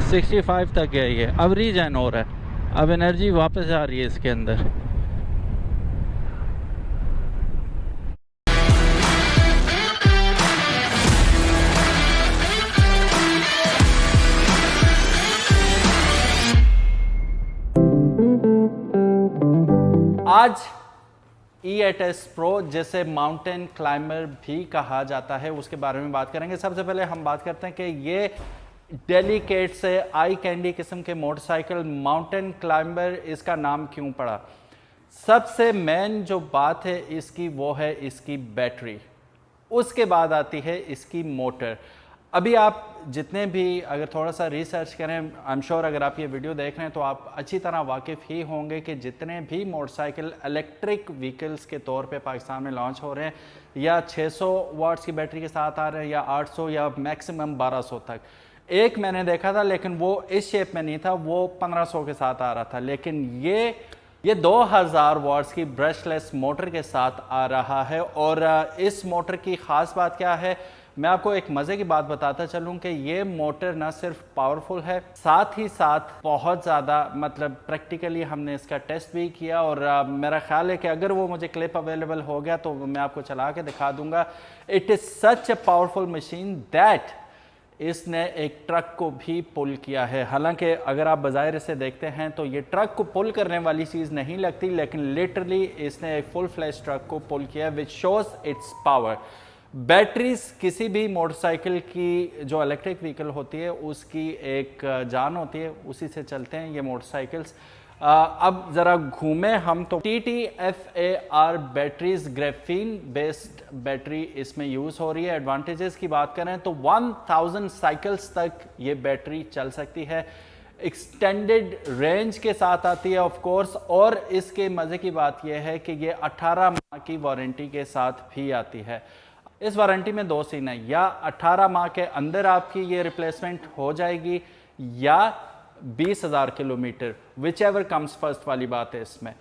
65 तक है ये, अब रीजन हो रहा है, अब एनर्जी वापस आ रही है इसके अंदर। आज E8S Pro जिसे माउंटेन क्लाइंबर भी कहा जाता है उसके बारे में बात करेंगे। सबसे पहले हम बात करते हैं कि ये डेलिकेट से आई कैंडी किस्म के मोटरसाइकिल माउंटेन क्लाइंबर इसका नाम क्यों पड़ा। सबसे मेन जो बात है इसकी वो है इसकी बैटरी, उसके बाद आती है इसकी मोटर। अभी आप जितने भी अगर थोड़ा सा रिसर्च करें, आई एम श्योर अगर आप ये वीडियो देख रहे हैं तो आप अच्छी तरह वाकिफ़ ही होंगे कि जितने भी मोटरसाइकिल इलेक्ट्रिक व्हीकल्स के तौर पे पाकिस्तान में लॉन्च हो रहे हैं, या 600 वाट्स की बैटरी के साथ आ रहे हैं, या 800 या मैक्सिमम 1200 तक। एक मैंने देखा था लेकिन वो इस शेप में नहीं था, वो 1500 के साथ आ रहा था, लेकिन ये 2000 वाट्स की ब्रशलेस मोटर के साथ आ रहा है। और इस मोटर की ख़ास बात क्या है, मैं आपको एक मज़े की बात बताता चलूं कि ये मोटर ना सिर्फ पावरफुल है, साथ ही साथ बहुत ज़्यादा, मतलब प्रैक्टिकली हमने इसका टेस्ट भी किया, और मेरा ख्याल है कि अगर वो मुझे क्लिप अवेलेबल हो गया तो मैं आपको चला के दिखा दूंगा। It is such a powerful machine that इसने एक ट्रक को भी पुल किया है। हालांकि अगर आप बाज़ाहिर से देखते हैं तो ये ट्रक को पुल करने वाली चीज़ नहीं लगती, लेकिन लिटरली इसने एक फुल फ्लैश ट्रक को पुल किया, which shows it's power. Batteries किसी भी मोटरसाइकिल की जो इलेक्ट्रिक व्हीकल होती है उसकी एक जान होती है, उसी से चलते हैं ये मोटरसाइकिल्स। अब ज़रा घूमे हम तो TTFAR batteries graphene based battery इसमें यूज़ हो रही है। एडवांटेजेस की बात करें तो 1000 साइकिल्स तक ये बैटरी चल सकती है, एक्सटेंडेड रेंज के साथ आती है ऑफ कोर्स, और इसके मज़े की बात यह है कि ये 18 माह की वारंटी के साथ भी आती है। इस वारंटी में दो सीन है, या 18 माह के अंदर आपकी ये रिप्लेसमेंट हो जाएगी, या 20,000 kilometre, which ever comes first वाली बात है इसमें।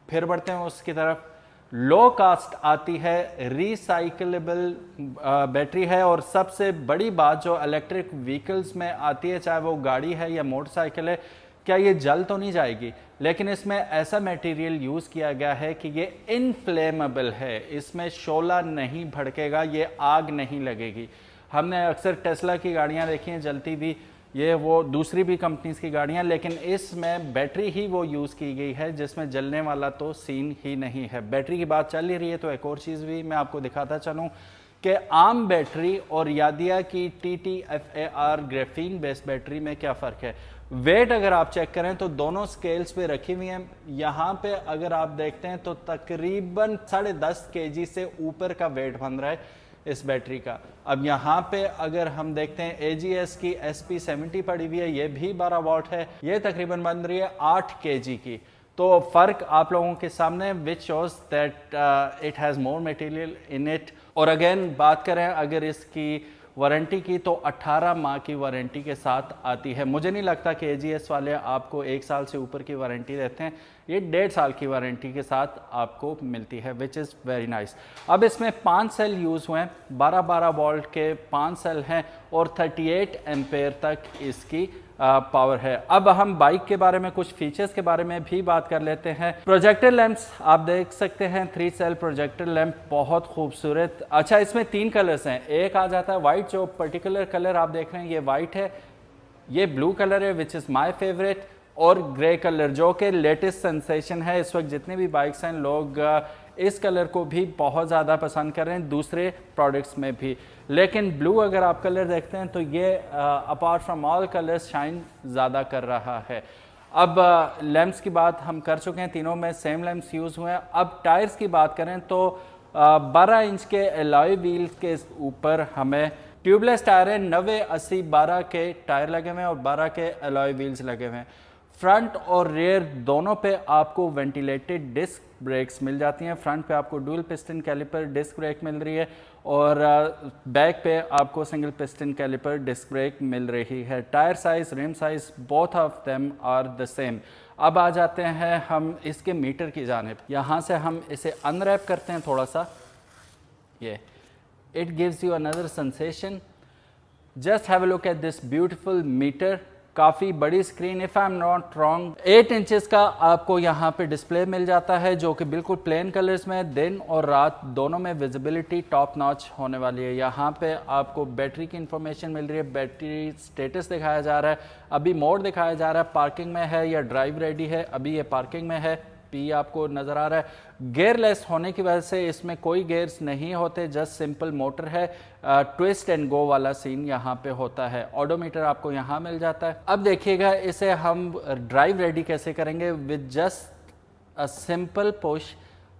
फिर बढ़ते हैं उसकी तरफ। लो कास्ट आती है, रिसाइकलेबल बैटरी है, और सबसे बड़ी बात जो इलेक्ट्रिक व्हीकल्स में आती है, चाहे वो गाड़ी है या मोटरसाइकिल है, क्या ये जल तो नहीं जाएगी, लेकिन इसमें ऐसा मटेरियल यूज़ किया गया है कि ये इनफ्लेमेबल है, इसमें शोला नहीं भड़केगा, ये आग नहीं लगेगी। हमने अक्सर टेस्ला की गाड़ियाँ देखी हैं जलती भी, ये वो दूसरी भी कंपनीज की गाड़ियाँ, लेकिन इसमें बैटरी ही वो यूज़ की गई है जिसमें जलने वाला तो सीन ही नहीं है। बैटरी की बात चल ही रही है तो एक और चीज़ भी मैं आपको दिखाता चलूँ कि आम बैटरी और यादिया की TTFAR ग्राफीन बेस्ड बैटरी में क्या फ़र्क है। वेट अगर आप चेक करें तो दोनों स्केल्स पे रखी हुई हैं। यहाँ पे अगर आप देखते हैं तो तकरीबन 10.5 kg से ऊपर का वेट बन रहा है इस बैटरी का। अब यहाँ पे अगर हम देखते हैं AGS की SP70 पड़ी हुई है, ये भी 12 वाट है, ये तकरीबन बन रही है 8 kg की। तो फ़र्क आप लोगों के सामने, which shows that it has more material in it. और अगेन बात करें अगर इसकी वारंटी की तो 18 माह की वारंटी के साथ आती है। मुझे नहीं लगता कि AGS वाले आपको 1 साल से ऊपर की वारंटी देते हैं, ये 1.5 साल की वारंटी के साथ आपको मिलती है, विच इज़ वेरी नाइस। अब इसमें 5 सेल यूज़ हुए हैं, 12-12 वोल्ट के 5 सेल हैं, और 38 एम्पेयर तक इसकी पावर है। अब हम बाइक के बारे में कुछ फीचर्स के बारे में भी बात कर लेते हैं। प्रोजेक्टर लैंप्स आप देख सकते हैं, 3 सेल प्रोजेक्टर लैंप, बहुत खूबसूरत। अच्छा, इसमें 3 कलर्स हैं, एक आ जाता है वाइट, जो पर्टिकुलर कलर आप देख रहे हैं ये वाइट है, ये ब्लू कलर है विच इज़ माई फेवरेट, और ग्रे कलर जो कि लेटेस्ट सेंसेशन है इस वक्त। जितने भी बाइक्स हैं लोग इस कलर को भी बहुत ज़्यादा पसंद कर रहे हैं, दूसरे प्रोडक्ट्स में भी। लेकिन ब्लू अगर आप कलर देखते हैं तो ये apart from all colours shine ज़्यादा कर रहा है। अब लैंप्स की बात हम कर चुके हैं, तीनों में सेम लैंप्स यूज़ हुए हैं। अब टायर्स की बात करें तो 12 इंच के एलॉय व्हील्स के ऊपर हमें ट्यूबलेस टायर है, 90-80 12 के टायर लगे हुए हैं और 12 के एलॉय व्हील्स लगे हुए हैं। फ्रंट और रेयर दोनों पे आपको वेंटिलेटेड डिस्क ब्रेक्स मिल जाती हैं। फ्रंट पे आपको dual piston caliper disc brake मिल रही है, और बैक पे आपको single piston caliper disc brake मिल रही है। Tyre size, rim size, both of them are the same. अब आ जाते हैं हम इसके मीटर की जानिब। यहाँ से हम इसे अनरैप करते हैं थोड़ा सा, ये it gives you another sensation. Just have a look at this beautiful meter. काफ़ी बड़ी screen, if I am not wrong 8 inches का आपको यहाँ पे डिस्प्ले मिल जाता है, जो कि बिल्कुल प्लेन कलर्स में, दिन और रात दोनों में विजिबिलिटी टॉप नॉच होने वाली है। यहाँ पे आपको बैटरी की इंफॉर्मेशन मिल रही है, बैटरी स्टेटस दिखाया जा रहा है, अभी मोड दिखाया जा रहा है, पार्किंग में है या ड्राइव रेडी है, अभी ये पार्किंग में है, पी आपको नज़र आ रहा है। गेयरलेस होने की वजह से इसमें कोई गेयर्स नहीं होते, जस्ट सिंपल मोटर है, ट्विस्ट एंड गो वाला सीन यहाँ पे होता है। ऑडोमीटर आपको यहाँ मिल जाता है। अब देखिएगा इसे हम ड्राइव रेडी कैसे करेंगे, with just a simple push,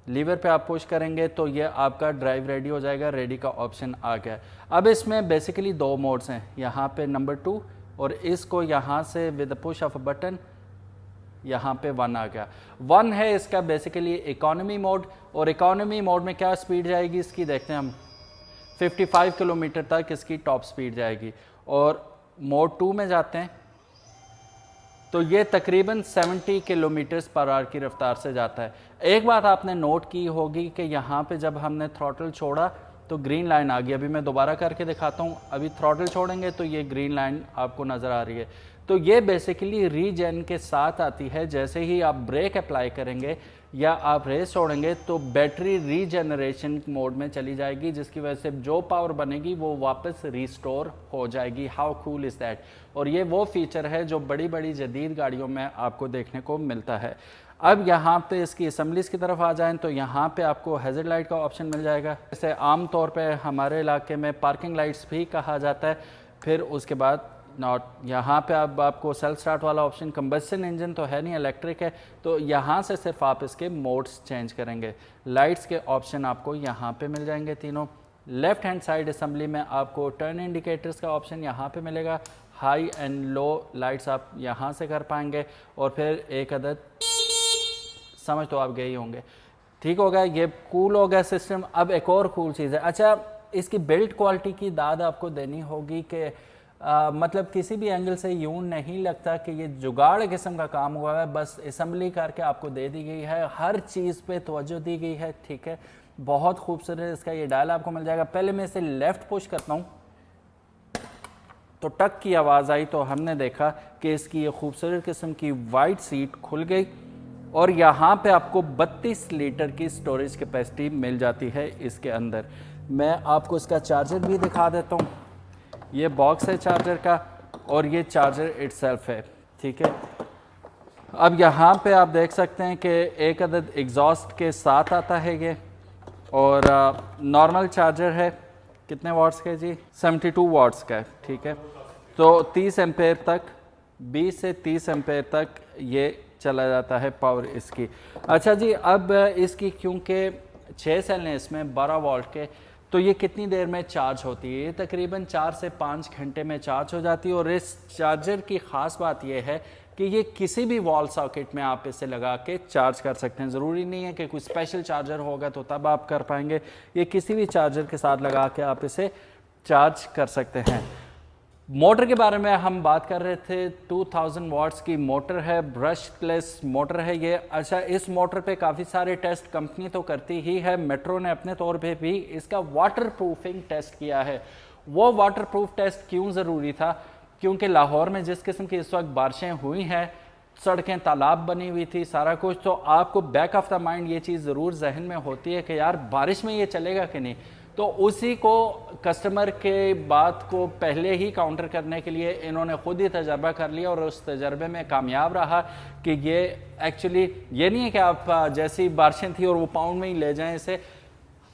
lever पे आप पुश करेंगे तो ये आपका ड्राइव रेडी हो जाएगा, रेडी का ऑप्शन आ गया। अब इसमें बेसिकली 2 मोड्स हैं, यहाँ पे नंबर 2 और इसको यहाँ से with the push of a button यहाँ पे 1 आ गया। 1 है इसका बेसिकली इकोनॉमी मोड, और इकोनॉमी मोड में क्या स्पीड जाएगी इसकी देखते हैं हम, 55 किलोमीटर तक इसकी टॉप स्पीड जाएगी। और मोड 2 में जाते हैं तो ये तकरीबन 70 किलोमीटर पर आवर की रफ्तार से जाता है। एक बात आपने नोट की होगी कि यहाँ पे जब हमने थ्रॉटल छोड़ा तो ग्रीन लाइन आ गई। अभी मैं दोबारा करके दिखाता हूँ, अभी थ्रॉटल छोड़ेंगे तो ये ग्रीन लाइन आपको नज़र आ रही है। तो ये बेसिकली रीजन के साथ आती है, जैसे ही आप ब्रेक अप्लाई करेंगे या आप रेस छोड़ेंगे तो बैटरी रीजनरेशन मोड में चली जाएगी, जिसकी वजह से जो पावर बनेगी वो वापस रिस्टोर हो जाएगी। How cool is that. और ये वो फीचर है जो बड़ी बड़ी जदीद गाड़ियों में आपको देखने को मिलता है। अब यहाँ पे इसकी असम्बलीज की तरफ आ जाएं तो यहाँ पे आपको हैज़र्ड लाइट का ऑप्शन मिल जाएगा, जैसे आम तौर पे हमारे इलाके में पार्किंग लाइट्स भी कहा जाता है। फिर उसके बाद नॉट, यहाँ पे अब आपको सेल्फ स्टार्ट वाला ऑप्शन, कंबस्शन इंजन तो है नहीं, इलेक्ट्रिक है, तो यहाँ से सिर्फ आप इसके मोड्स चेंज करेंगे। लाइट्स के ऑप्शन आपको यहाँ पे मिल जाएंगे तीनों। लेफ्ट हैंड साइड असम्बली में आपको टर्न इंडिकेटर्स का ऑप्शन यहाँ पे मिलेगा, हाई एंड लो लाइट्स आप यहाँ से कर पाएंगे। और फिर एक अदद समझ तो आप गए ही होंगे, ठीक हो गया, ये कूल हो गया सिस्टम। अब एक और कूल चीज़ है, अच्छा इसकी बिल्ड क्वालिटी की दाद आपको देनी होगी कि मतलब किसी भी एंगल से यूं नहीं लगता कि ये जुगाड़ किस्म का काम हुआ है, बस असम्बली करके आपको दे दी गई है, हर चीज़ पे तवज्जो दी गई है, ठीक है, बहुत खूबसूरत इसका ये डायल आपको मिल जाएगा। पहले मैं इसे लेफ़्ट पुश करता हूँ तो टक की आवाज़ आई, तो हमने देखा कि इसकी ये खूबसूरत किस्म की वाइट सीट खुल गई और यहाँ पे आपको 32 लीटर की स्टोरेज कैपेसिटी मिल जाती है इसके अंदर। मैं आपको इसका चार्जर भी दिखा देता हूँ, ये बॉक्स है चार्जर का और ये चार्जर इटसेल्फ है, ठीक है। अब यहाँ पे आप देख सकते हैं कि एक अदद एग्जॉस्ट के साथ आता है ये, और नॉर्मल चार्जर है, कितने वाट्स का है जी, 72 वाट्स का है, ठीक है। तो 30 एम्पेयर तक, 20 से 30 एम्पेयर तक ये चला जाता है पावर इसकी। अच्छा जी, अब इसकी क्योंकि 6 सेल हैं इसमें 12 वोल्ट के, तो ये कितनी देर में चार्ज होती है, ये तकरीबन 4 से 5 घंटे में चार्ज हो जाती है। और इस चार्जर की ख़ास बात यह है कि ये किसी भी वॉल सॉकेट में आप इसे लगा के चार्ज कर सकते हैं। ज़रूरी नहीं है कि कोई स्पेशल चार्जर होगा तो तब आप कर पाएंगे, ये किसी भी चार्जर के साथ लगा के आप इसे चार्ज कर सकते हैं। मोटर के बारे में हम बात कर रहे थे, 2000 वाट्स की मोटर है, ब्रशलेस मोटर है ये। अच्छा, इस मोटर पे काफ़ी सारे टेस्ट कंपनी तो करती ही है, मेट्रो ने अपने तौर पे भी इसका वाटर प्रूफिंग टेस्ट किया है। वो वाटर प्रूफ टेस्ट क्यों ज़रूरी था, क्योंकि लाहौर में जिस किस्म की इस वक्त बारिशें हुई हैं, सड़कें तालाब बनी हुई थी, सारा कुछ, तो आपको बैक ऑफ द माइंड ये चीज़ ज़रूर जहन में होती है कि यार बारिश में ये चलेगा कि नहीं। तो उसी को कस्टमर के बात को पहले ही काउंटर करने के लिए इन्होंने खुद ही तजर्बा कर लिया और उस तजर्बे में कामयाब रहा कि ये एक्चुअली ये नहीं है कि आप जैसी बारिशें थी और वो पाउंड में ही ले जाएं इसे,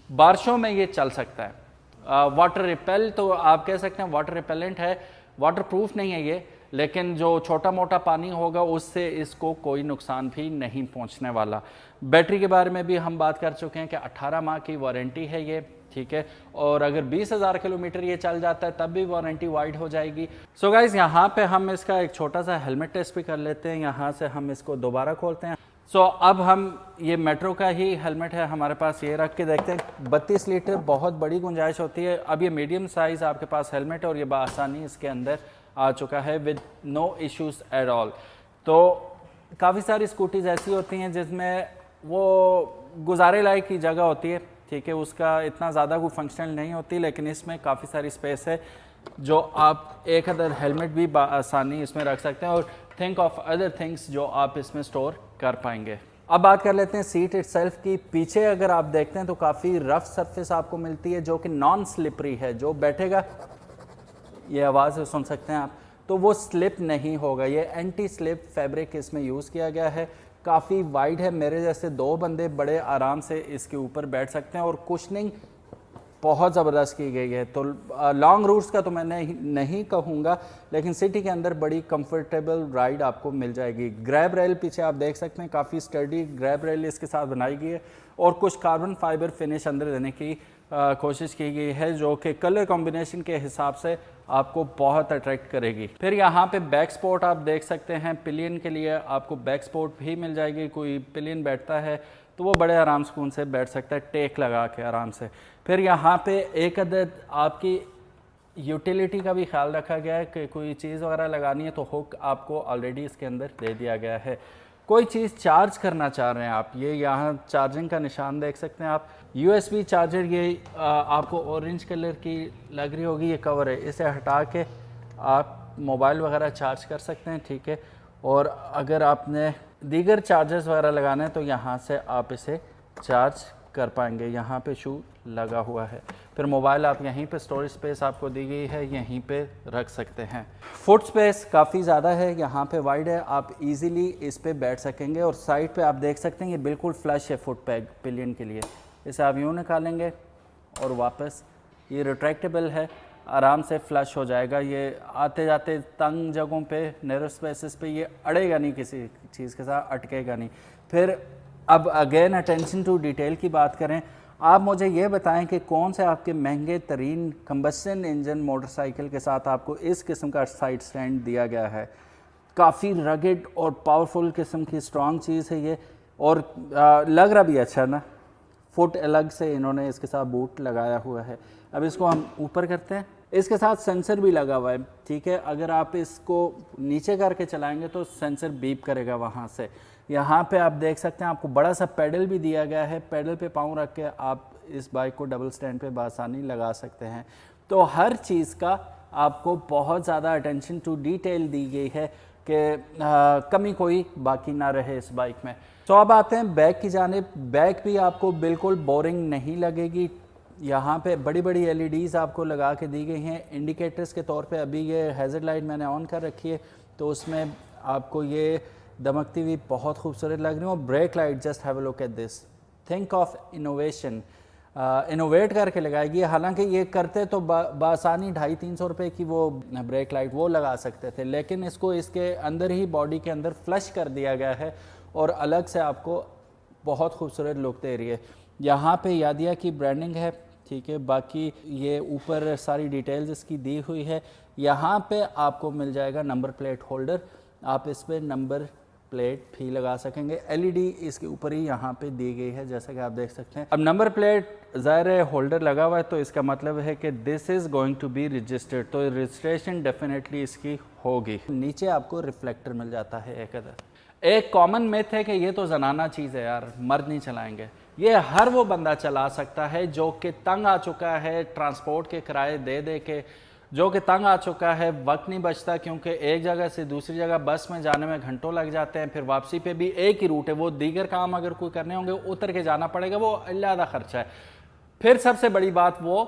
बारिशों में ये चल सकता है। वाटर रिपेल तो आप कह सकते हैं वाटर रिपेलेंट है, वाटर प्रूफ नहीं है ये, लेकिन जो छोटा मोटा पानी होगा उससे इसको कोई नुकसान भी नहीं पहुंचने वाला। बैटरी के बारे में भी हम बात कर चुके हैं कि 18 माह की वारंटी है ये, ठीक है, और अगर 20,000 किलोमीटर ये चल जाता है तब भी वारंटी वाइड हो जाएगी। सो गाइज, यहाँ पे हम इसका एक छोटा सा हेलमेट टेस्ट भी कर लेते हैं। यहाँ से हम इसको दोबारा खोलते हैं। सो अब हम ये मेट्रो का ही हेलमेट है हमारे पास, ये रख के देखते हैं। 32 लीटर बहुत बड़ी गुंजाइश होती है। अब ये मीडियम साइज़ आपके पास हेलमेट और ये बआसानी इसके अंदर आ चुका है with no issues at all. तो काफ़ी सारी स्कूटीज़ ऐसी होती हैं जिसमें वो गुजारे लायक की जगह होती है, ठीक है, उसका इतना ज़्यादा कोई फंक्शनल नहीं होती, लेकिन इसमें काफ़ी सारी स्पेस है जो आप एक अदर हेलमेट भी आसानी इसमें रख सकते हैं और थिंक ऑफ अदर थिंग्स जो आप इसमें स्टोर कर पाएंगे। अब बात कर लेते हैं सीट इटसेल्फ की। पीछे अगर आप देखते हैं तो काफ़ी रफ सरफेस आपको मिलती है जो कि नॉन स्लिपरी है, जो बैठेगा ये आवाज़ सुन सकते हैं आप, तो वो स्लिप नहीं होगा। ये एंटी स्लिप फैब्रिक इसमें यूज़ किया गया है, काफ़ी वाइड है, मेरे जैसे 2 बंदे बड़े आराम से इसके ऊपर बैठ सकते हैं और कुशनिंग बहुत ज़बरदस्त की गई है। तो लॉन्ग रूट्स का तो मैं नहीं कहूँगा, लेकिन सिटी के अंदर बड़ी कंफर्टेबल राइड आपको मिल जाएगी। ग्रैब रेल पीछे आप देख सकते हैं, काफ़ी स्टडी ग्रैब रेल इसके साथ बनाई गई है और कुछ कार्बन फाइबर फिनिश अंदर देने की कोशिश की गई है जो कि कलर कॉम्बिनेशन के हिसाब से आपको बहुत अट्रैक्ट करेगी। फिर यहाँ पे बैक सपोर्ट आप देख सकते हैं, पिलियन के लिए आपको बैक सपोर्ट भी मिल जाएगी। कोई पिलियन बैठता है तो वो बड़े आराम सुकून से बैठ सकता है, टेक लगा के आराम से। फिर यहाँ पे एक अदद आपकी यूटिलिटी का भी ख्याल रखा गया है कि कोई चीज़ वगैरह लगानी है तो हुक आपको ऑलरेडी इसके अंदर दे दिया गया है। कोई चीज़ चार्ज करना चाह रहे हैं आप, ये यहाँ चार्जिंग का निशान देख सकते हैं आप। USB चार्जर ये आपको ऑरेंज कलर की लग रही होगी, ये कवर है, इसे हटा के आप मोबाइल वगैरह चार्ज कर सकते हैं, ठीक है। और अगर आपने दीगर चार्जर्स वगैरह लगाने हैं तो यहाँ से आप इसे चार्ज कर पाएंगे। यहाँ पे शू लगा हुआ है। फिर मोबाइल आप यहीं पे स्टोरेज स्पेस आपको दी गई है, यहीं पे रख सकते हैं। फुट स्पेस काफ़ी ज़्यादा है, यहाँ पे वाइड है, आप इजीली इस पे बैठ सकेंगे। और साइड पे आप देख सकते हैं ये बिल्कुल फ्लश है फुट पैग पिलियन के लिए। इसे आप यूँ निकालेंगे और वापस ये रिट्रैक्टेबल है, आराम से फ्लश हो जाएगा। ये आते जाते तंग जगहों पे, नैरो स्पेसेस पे ये अड़ेगा नहीं, किसी चीज़ के साथ अटकेगा नहीं। फिर अब अगेन अटेंशन टू डिटेल की बात करें, आप मुझे ये बताएं कि कौन से आपके महंगे तरीन कंबस्शन इंजन मोटरसाइकिल के साथ आपको इस किस्म का साइड स्टैंड दिया गया है। काफ़ी रगेड और पावरफुल किस्म की स्ट्रॉन्ग चीज़ है ये, और लग रहा भी अच्छा ना। फुट अलग से इन्होंने इसके साथ बूट लगाया हुआ है। अब इसको हम ऊपर करते हैं, इसके साथ सेंसर भी लगा हुआ है, ठीक है। अगर आप इसको नीचे करके चलाएंगे तो सेंसर बीप करेगा वहाँ से। यहाँ पे आप देख सकते हैं आपको बड़ा सा पैडल भी दिया गया है, पैडल पे पाँव रख के आप इस बाइक को डबल स्टैंड पे बआसानी लगा सकते हैं। तो हर चीज़ का आपको बहुत ज़्यादा अटेंशन टू डिटेल दी गई है कि कमी कोई बाकी ना रहे इस बाइक में। तो अब आते हैं बैक की जानिब। बैक भी आपको बिल्कुल बोरिंग नहीं लगेगी। यहाँ पे बड़ी बड़ी LEDs आपको लगा के दी गई हैं इंडिकेटर्स के तौर पे। अभी ये हैज़र्ड लाइट मैंने ऑन कर रखी है तो उसमें आपको ये दमकती हुई बहुत खूबसूरत लग रही है। और brake light, just have a look at this, think of innovation, innovate करके लगाएगी। हालांकि ये करते तो बआसानी 250-300 रुपये की वो ब्रेक लाइट वो लगा सकते थे, लेकिन इसको इसके अंदर ही बॉडी के अंदर फ्लश कर दिया गया है और अलग से आपको बहुत खूबसूरत लुक दे रही है। यहाँ पे यादिया की ब्रांडिंग है, ठीक है। बाकी ये ऊपर सारी डिटेल्स इसकी दी हुई है। यहाँ पे आपको मिल जाएगा नंबर प्लेट होल्डर, आप इस पर नंबर प्लेट भी लगा सकेंगे। LED इसके ऊपर ही यहाँ पे दी गई है, जैसा कि आप देख सकते हैं। अब नंबर प्लेट ज़ाहिर है होल्डर लगा हुआ है तो इसका मतलब है कि this is going to be registered, तो रजिस्ट्रेशन डेफिनेटली इसकी होगी। नीचे आपको रिफ्लेक्टर मिल जाता है एक अदर। एक कॉमन मिथ है कि ये तो जनाना चीज़ है यार, मर्द नहीं चलाएंगे। ये हर वो बंदा चला सकता है जो कि तंग आ चुका है ट्रांसपोर्ट के किराए दे दे के, जो कि तंग आ चुका है, वक्त नहीं बचता क्योंकि एक जगह से दूसरी जगह बस में जाने में घंटों लग जाते हैं, फिर वापसी पे भी एक ही रूट है, वो दीगर काम अगर कोई करने होंगे उतर के जाना पड़ेगा, वो अलग खर्चा है। फिर सबसे बड़ी बात वो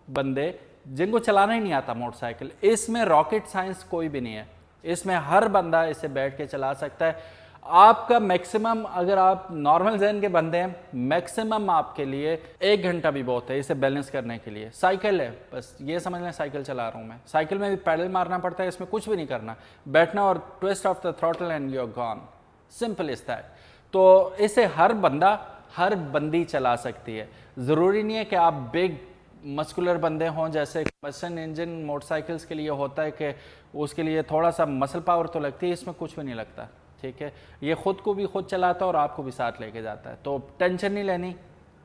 बंदे जिनको चलाना ही नहीं आता मोटरसाइकिल, इसमें रॉकेट साइंस कोई भी नहीं है, इसमें हर बंदा इसे बैठ के चला सकता है। आपका मैक्सिमम, अगर आप नॉर्मल जहन के बंदे हैं, मैक्सिमम आपके लिए 1 घंटा भी बहुत है इसे बैलेंस करने के लिए। साइकिल है, बस ये समझ लें साइकिल चला रहा हूँ मैं, साइकिल में भी पैडल मारना पड़ता है, इसमें कुछ भी नहीं करना, बैठना और twist off the throttle and you are gone, simple is that. तो इसे हर बंदा, हर बंदी चला सकती है। ज़रूरी नहीं है कि आप बिग मस्कुलर बंदे हों, जैसे कंबशन इंजन मोटरसाइकिल्स के लिए होता है कि उसके लिए थोड़ा सा मसल पावर तो लगती है, इसमें कुछ भी नहीं लगता, ठीक है। ये खुद को भी खुद चलाता है और आपको भी साथ लेके जाता है, तो टेंशन नहीं लेनी,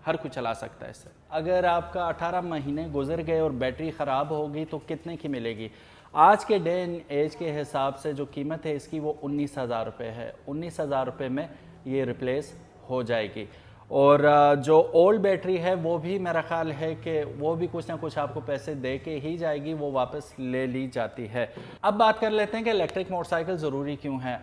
हर कोई चला सकता है इससे। अगर आपका 18 महीने गुजर गए और बैटरी ख़राब होगी तो कितने की मिलेगी? आज के डे एंड एज के हिसाब से जो कीमत है इसकी वो 19,000 रुपये है। 19,000 रुपये में ये रिप्लेस हो जाएगी। और जो ओल्ड बैटरी है वो भी मेरा ख्याल है कि वो भी कुछ ना कुछ आपको पैसे दे के ही जाएगी, वो वापस ले ली जाती है। अब बात कर लेते हैं कि इलेक्ट्रिक मोटरसाइकिल ज़रूरी क्यों है।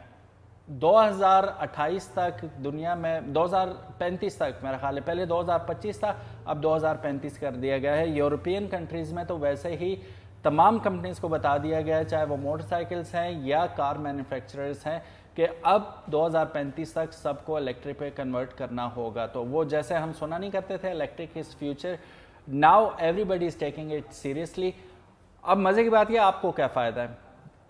2028 तक दुनिया में, 2035 तक मेरा ख्याल है, पहले 2025 था, अब 2035 कर दिया गया है। यूरोपियन कंट्रीज़ में तो वैसे ही तमाम कंपनीज़ को बता दिया गया है, चाहे वो मोटरसाइकिल्स हैं या कार मैन्युफैक्चरर्स हैं, कि अब 2035 तक सबको इलेक्ट्रिक पे कन्वर्ट करना होगा। तो वो जैसे हम सुना नहीं करते थे electric is future, now everybody is taking it seriously. अब मज़े की बात यह, आपको क्या फ़ायदा है,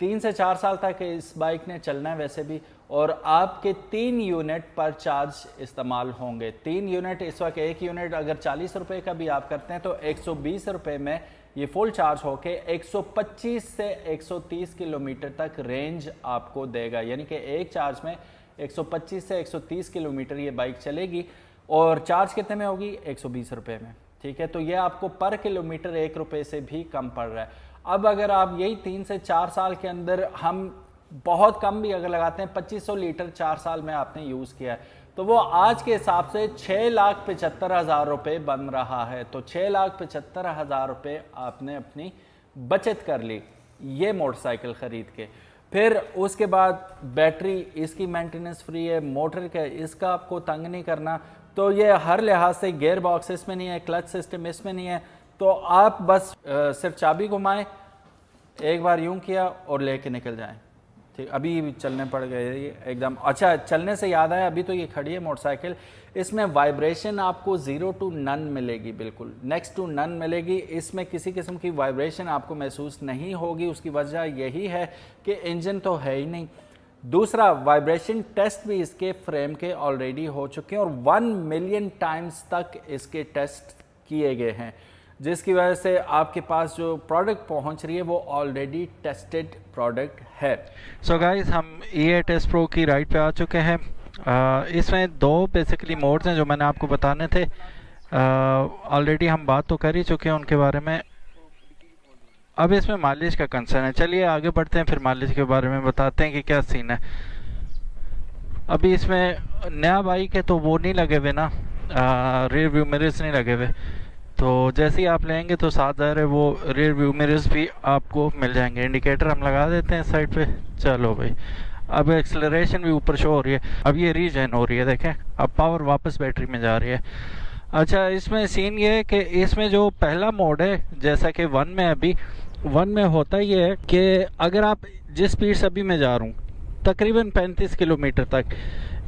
3 से 4 साल तक इस बाइक ने चलना है वैसे भी, और आपके 3 यूनिट पर चार्ज इस्तेमाल होंगे। 3 यूनिट, इस वक्त 1 यूनिट अगर 40 रुपये का भी आप करते हैं तो 120 रुपये में ये फुल चार्ज होके 125 से 130 किलोमीटर तक रेंज आपको देगा। यानी कि एक चार्ज में 125 से 130 किलोमीटर ये बाइक चलेगी, और चार्ज कितने में होगी, 120 रुपये में। ठीक है, तो ये आपको पर किलोमीटर 1 रुपये से भी कम पड़ रहा है। अब अगर आप यही 3 से 4 साल के अंदर, हम बहुत कम भी अगर लगाते हैं, 2500 लीटर 4 साल में आपने यूज़ किया है, तो वो आज के हिसाब से 6,75,000 रुपये बन रहा है। तो 6,75,000 रुपये आपने अपनी बचत कर ली ये मोटरसाइकिल ख़रीद के। फिर उसके बाद बैटरी इसकी मेंटेनेंस फ्री है, मोटर का इसका आपको तंग नहीं करना, तो ये हर लिहाज से, गियर बॉक्स इसमें नहीं है, क्लच सिस्टम इसमें नहीं है, तो आप बस सिर्फ चाबी घुमाएं, एक बार यूं किया और लेके निकल जाएं। ठीक, अभी चलने पड़ गए ये एकदम। अच्छा, चलने से याद आया, अभी तो ये खड़ी है मोटरसाइकिल, इसमें वाइब्रेशन आपको 0 to none मिलेगी, बिल्कुल नेक्स्ट टू नन मिलेगी। इसमें किसी किस्म की वाइब्रेशन आपको महसूस नहीं होगी। उसकी वजह यही है कि इंजन तो है ही नहीं। दूसरा, वाइब्रेशन टेस्ट भी इसके फ्रेम के ऑलरेडी हो चुके हैं और 1 मिलियन टाइम्स तक इसके टेस्ट किए गए हैं, जिसकी वजह से आपके पास जो प्रोडक्ट पहुंच रही है वो ऑलरेडी टेस्टेड प्रोडक्ट है। सो गाइस, हम E8S Pro की राइड पे आ चुके हैं। इसमें 2 बेसिकली मोड्स हैं जो मैंने आपको बताने थे। ऑलरेडी हम बात तो कर ही चुके हैं उनके बारे में। अब इसमें माइलेज का कंसर्न है, चलिए आगे बढ़ते हैं, फिर माइलेज के बारे में बताते हैं कि क्या सीन है। अभी इसमें नया बाइक है तो वो नहीं लगे हुए ना, रियर व्यू मिरर्स नहीं लगे हुए, तो जैसे ही आप लेंगे तो साथ ज़ाहिर है वो रियर व्यू मिरर्स भी आपको मिल जाएंगे। इंडिकेटर हम लगा देते हैं साइड पे। चलो भाई, अब एक्सेलरेशन भी ऊपर शो हो रही है, अब ये रीजन हो रही है, देखें अब पावर वापस बैटरी में जा रही है। अच्छा, इसमें सीन ये है कि इसमें जो पहला मोड है, जैसा कि 1 में, अभी 1 में होता ये है कि अगर आप जिस स्पीड से अभी मैं जा रहा हूँ तकरीबन 35 किलोमीटर तक,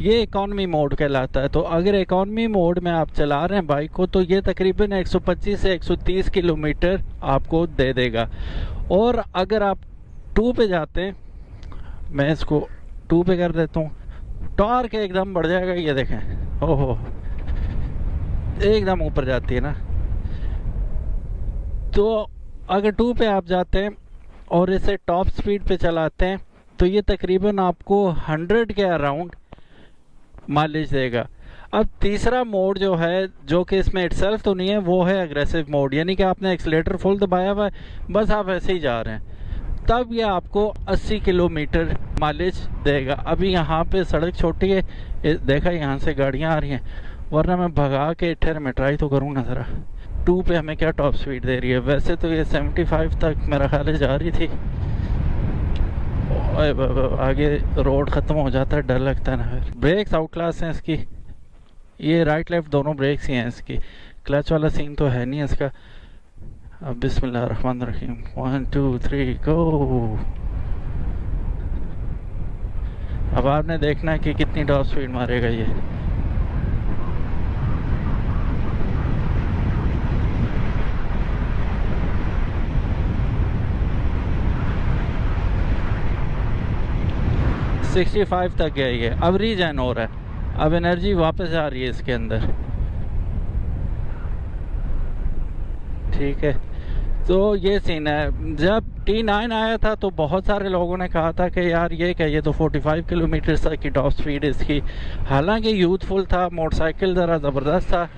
ये इकॉनमी मोड कहलाता है। तो अगर इकॉनमी मोड में आप चला रहे हैं बाइक को तो ये तकरीबन 125 से 130 किलोमीटर आपको दे देगा। और अगर आप 2 पे जाते हैं, मैं इसको 2 पे कर देता हूँ, टॉर्क एकदम बढ़ जाएगा। ये देखें, ओहो, एकदम ऊपर जाती है ना। तो अगर 2 पे आप जाते हैं और इसे टॉप स्पीड पे चलाते हैं तो ये तकरीबन आपको 100 के अराउंड माइलेज देगा। अब तीसरा मोड जो है, जो कि इसमें इटसेल्फ तो नहीं है, वो है एग्रेसिव मोड, यानी कि आपने एक्सीलेटर फुल दबाया हुआ है, बस आप ऐसे ही जा रहे हैं, तब ये आपको 80 किलोमीटर माइलेज देगा। अभी यहाँ पे सड़क छोटी है, देखा यहाँ से गाड़ियाँ आ रही हैं, वरना मैं भगा के ठहर में ट्राई तो करूँ ना ज़रा। 2 पे हमें क्या टॉप स्पीड दे रही है, वैसे तो ये 75 तक मेरा ख्याल जा रही थी। आगे रोड ख़त्म हो जाता है, डर लगता है ना। फिर ब्रेक्स आउट क्लास हैं इसकी, ये राइट लेफ्ट दोनों ब्रेक्स ही हैं इसकी, क्लच वाला सीन तो है नहीं इसका। अब बिस्मिल्लाह रहमान रहीम, 1 2 3 गो। अब आपने देखना है कि कितनी टॉप स्पीड मारेगा ये। सिक्सटी 65 तक गया ये। अब रीजन हो रहा है, अब एनर्जी वापस आ रही है इसके अंदर। ठीक है, तो ये सीन है। जब T9 आया था तो बहुत सारे लोगों ने कहा था कि यार ये क्या, ये तो 45 किलोमीटर तक की टॉप स्पीड इसकी। हालांकि यूथफुल था मोटरसाइकिल, ज़रा ज़बरदस्त था,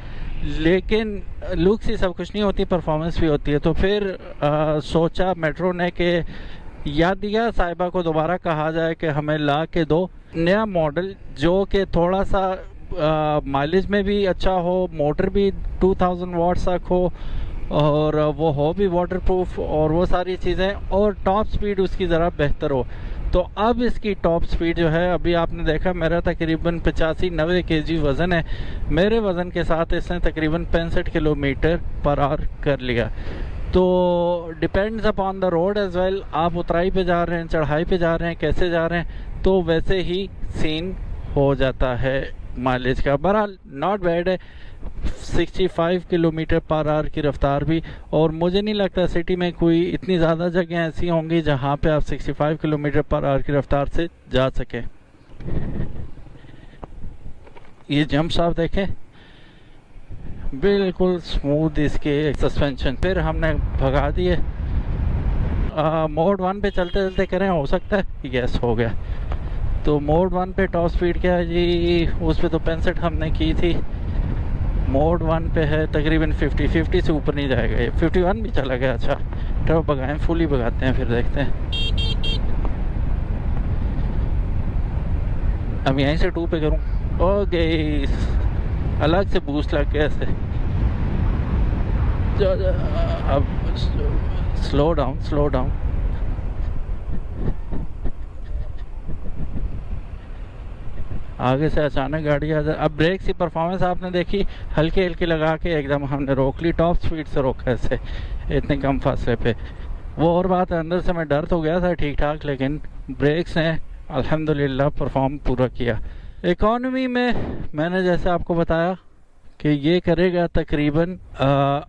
लेकिन लुक्स ही सब कुछ नहीं होती, परफॉर्मेंस भी होती है। तो फिर सोचा मेट्रो ने कि या दिया साहिबा को दोबारा कहा जाए कि हमें ला के दो नया मॉडल जो कि थोड़ा सा माइलेज में भी अच्छा हो, मोटर भी 2000 वाट्स तक हो, और वो हो भी वाटरप्रूफ और वो सारी चीज़ें, और टॉप स्पीड उसकी ज़रा बेहतर हो। तो अब इसकी टॉप स्पीड जो है, अभी आपने देखा मेरा तकरीबन 85-90 kg वज़न है, मेरे वज़न के साथ इसने तकरीबन 65 किलोमीटर पर आवर कर लिया। तो depends upon the road as well, आप उतराई पे जा रहे हैं, चढ़ाई पे जा रहे हैं, कैसे जा रहे हैं, तो वैसे ही सीन हो जाता है माइलेज का। बहरहाल नॉट बैड है, 65 किलोमीटर पर आवर की रफ्तार भी, और मुझे नहीं लगता सिटी में कोई इतनी ज़्यादा जगह ऐसी होंगी जहाँ पे आप 65 किलोमीटर पर आवर की रफ्तार से जा सकें। ये जंप्स आप देखें, बिल्कुल स्मूथ इसके सस्पेंशन। फिर हमने भगा दिए, मोड 1 पे चलते चलते करें, हो सकता है यस हो गया। तो मोड 1 पे टॉप स्पीड क्या है जी, उस पे तो 65 हमने की थी, मोड 1 पे है तकरीबन 50 से ऊपर नहीं जाएगा, ये 51 भी चला गया। अच्छा तो भगाएं, फुली भगाते हैं, फिर देखते हैं। अब यहीं से 2 पे करूँ, ओके अलग से बूस्ट लग गया ऐसे। अब स्लो डाउन। आगे से अचानक गाड़ी आ जाए। अब ब्रेक की परफॉर्मेंस आपने देखी, हल्की हल्की लगा के एकदम हमने रोक ली, टॉप स्पीड से रोका ऐसे इतने कम फासले पे। वो और बात है, अंदर से मैं डर तो गया था ठीक ठाक, लेकिन ब्रेक्स ने अल्हम्दुलिल्लाह परफॉर्म पूरा किया। इकॉनमी में मैंने जैसे आपको बताया कि ये करेगा तकरीबन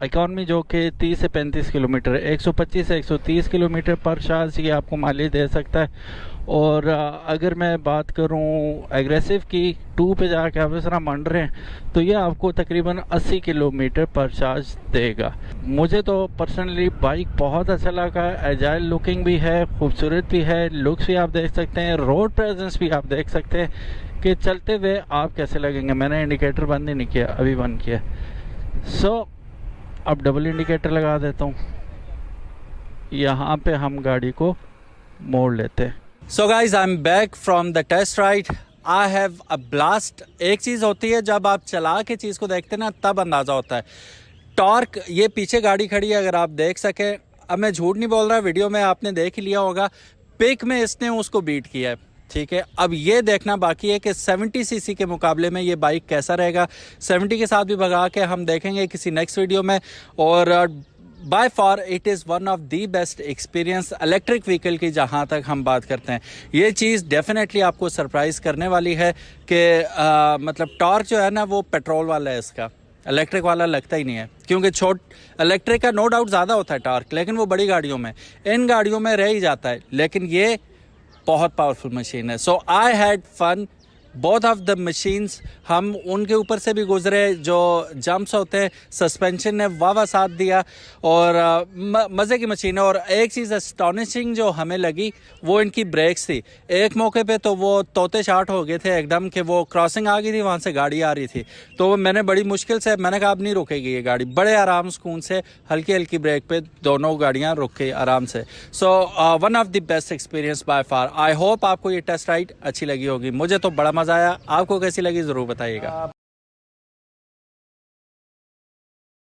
इकॉनमी जो कि 30 से 35 किलोमीटर, 125 से 130 किलोमीटर पर शायद ये आपको माइलेज दे सकता है। और अगर मैं बात करूं एग्रेसिव की, 2 पे जाके आप इस तरह मंड रहे हैं, तो ये आपको तकरीबन 80 किलोमीटर पर चार्ज देगा। मुझे तो पर्सनली बाइक बहुत अच्छा लगा, एजाइल लुकिंग भी है, खूबसूरत भी है, लुक्स भी आप देख सकते हैं, रोड प्रेजेंस भी आप देख सकते हैं कि चलते हुए आप कैसे लगेंगे। मैंने इंडिकेटर बंद ही नहीं किया, अभी बंद किया। सो अब डबल इंडिकेटर लगा देता हूँ, यहाँ पे हम गाड़ी को मोड़ लेते हैं। So guys I am back from the test ride, I have a blast. एक चीज़ होती है जब आप चला के चीज़ को देखते हैं ना, तब अंदाज़ा होता है टॉर्क। ये पीछे गाड़ी खड़ी है, अगर आप देख सकें, अब मैं झूठ नहीं बोल रहा, वीडियो में आपने देख ही लिया होगा, पिक में इसने उसको बीट किया है, ठीक है। अब ये देखना बाकी है कि 70 सीसी के मुकाबले में ये बाइक कैसा रहेगा। 70 के साथ भी भगा के हम देखेंगे किसी नेक्स्ट वीडियो में। और by far it is one of the best experience electric vehicle की, जहाँ तक हम बात करते हैं। ये चीज़ डेफिनेटली आपको सरप्राइज़ करने वाली है कि मतलब टॉर्क जो है ना वो पेट्रोल वाला है, इसका इलेक्ट्रिक वाला लगता ही नहीं है, क्योंकि इलेक्ट्रिक का नो डाउट ज़्यादा होता है टॉर्क, लेकिन वो बड़ी गाड़ियों में, इन गाड़ियों में रह ही जाता है, लेकिन ये बहुत पावरफुल मशीन है। So I had fun both of the machines. हम उनके ऊपर से भी गुजरे जो जंप्स होते हैं, सस्पेंशन ने वाह साथ दिया, और मज़े की मशीन है। और एक चीज़ एस्टॉनिशिंग जो हमें लगी वो इनकी ब्रेक्स थी। एक मौके पे तो वो तोते शार्ट हो गए थे एकदम, कि वो क्रॉसिंग आ गई थी, वहाँ से गाड़ी आ रही थी, तो मैंने बड़ी मुश्किल से, मैंने कहा अब नहीं रुकेगी ये गाड़ी, बड़े आराम सुकून से हल्की हल्की ब्रेक पे दोनों गाड़ियाँ रुक गई आराम से। So one of the best experience by far. I hope आपको ये टेस्ट राइड अच्छी लगी होगी, मुझे तो बड़ा मज़ा आया। आपको कैसी लगी ज़रूर बताइएगा।